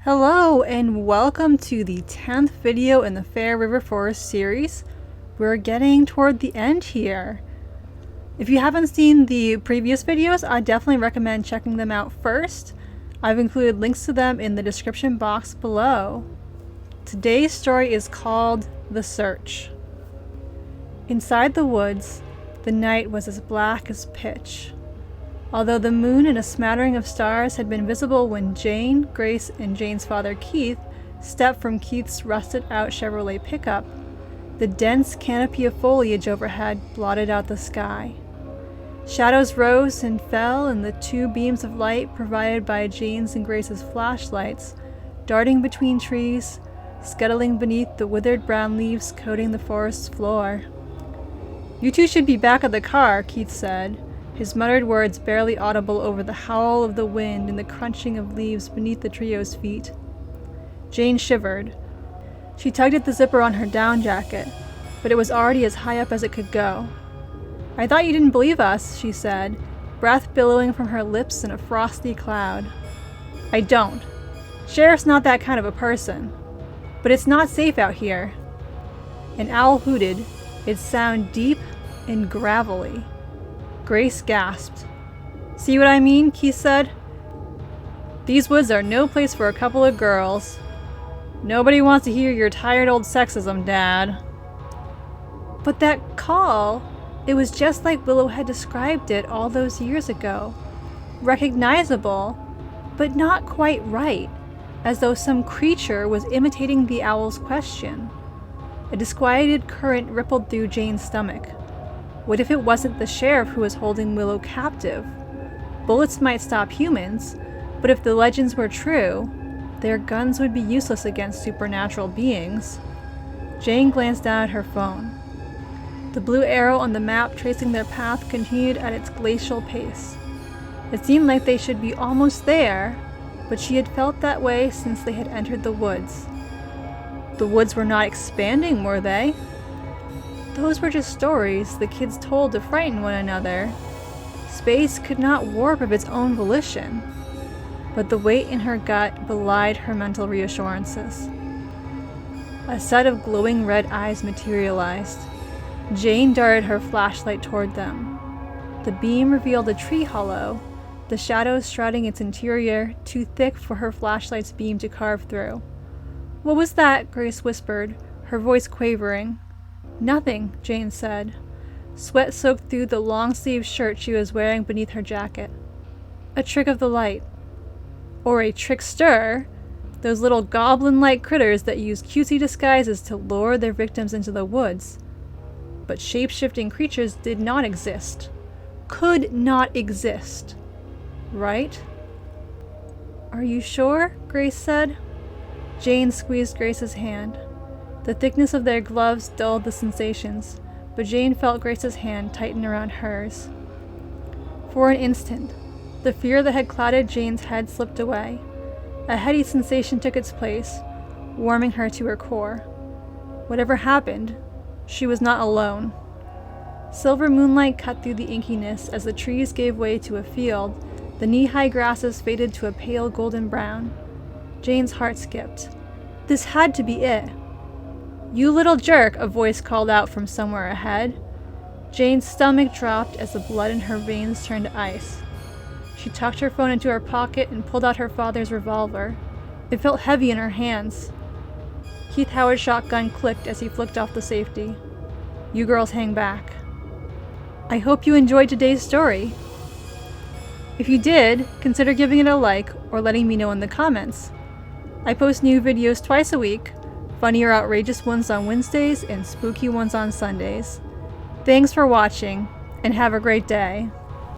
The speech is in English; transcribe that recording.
Hello and welcome to the 10th video in the Fair River Forest series. We're getting toward the end here. If you haven't seen the previous videos, I definitely recommend checking them out first. I've included links to them in the description box below. Today's story is called The Search. Inside the woods, the night was as black as pitch. Although the moon and a smattering of stars had been visible when Jane, Grace, and Jane's father Keith stepped from Keith's rusted-out Chevrolet pickup, the dense canopy of foliage overhead blotted out the sky. Shadows rose and fell in the two beams of light provided by Jane's and Grace's flashlights, darting between trees, scuttling beneath the withered brown leaves coating the forest's floor. "You two should be back at the car," Keith said, his muttered words barely audible over the howl of the wind and the crunching of leaves beneath the trio's feet. Jane shivered. She tugged at the zipper on her down jacket, but it was already as high up as it could go. "I thought you didn't believe us," she said, breath billowing from her lips in a frosty cloud. "I don't. Sheriff's not that kind of a person. But it's not safe out here." An owl hooted, its sound deep and gravelly. Grace gasped. "See what I mean?" Keith said. "These woods are no place for a couple of girls. Nobody wants to hear your tired old sexism, Dad." "But that call, it was just like Willow had described it all those years ago. Recognizable, but not quite right, as though some creature was imitating the owl's question." A disquieted current rippled through Jane's stomach. What if it wasn't the sheriff who was holding Willow captive? Bullets might stop humans, but if the legends were true, their guns would be useless against supernatural beings. Jane glanced down at her phone. The blue arrow on the map tracing their path continued at its glacial pace. It seemed like they should be almost there, but she had felt that way since they had entered the woods. The woods were not expanding, were they? Those were just stories the kids told to frighten one another. Space could not warp of its own volition. But the weight in her gut belied her mental reassurances. A set of glowing red eyes materialized. Jane darted her flashlight toward them. The beam revealed a tree hollow, the shadows shrouding its interior too thick for her flashlight's beam to carve through. "What was that?" Grace whispered, her voice quavering. "Nothing," Jane said. Sweat soaked through the long-sleeved shirt she was wearing beneath her jacket. "A trick of the light. Or a trickster. Those little goblin-like critters that use cutesy disguises to lure their victims into the woods. But shape-shifting creatures did not exist. Could not exist. Right?" "Are you sure?" Grace said. Jane squeezed Grace's hand. The thickness of their gloves dulled the sensations, but Jane felt Grace's hand tighten around hers. For an instant, the fear that had clouded Jane's head slipped away. A heady sensation took its place, warming her to her core. Whatever happened, she was not alone. Silver moonlight cut through the inkiness as the trees gave way to a field, the knee-high grasses faded to a pale golden brown. Jane's heart skipped. This had to be it. "You little jerk," a voice called out from somewhere ahead. Jane's stomach dropped as the blood in her veins turned to ice. She tucked her phone into her pocket and pulled out her father's revolver. It felt heavy in her hands. Keith Howard's shotgun clicked as he flicked off the safety. "You girls hang back." I hope you enjoyed today's story. If you did, consider giving it a like or letting me know in the comments. I post new videos twice a week. Funny or outrageous ones on Wednesdays and spooky ones on Sundays. Thanks for watching, and have a great day.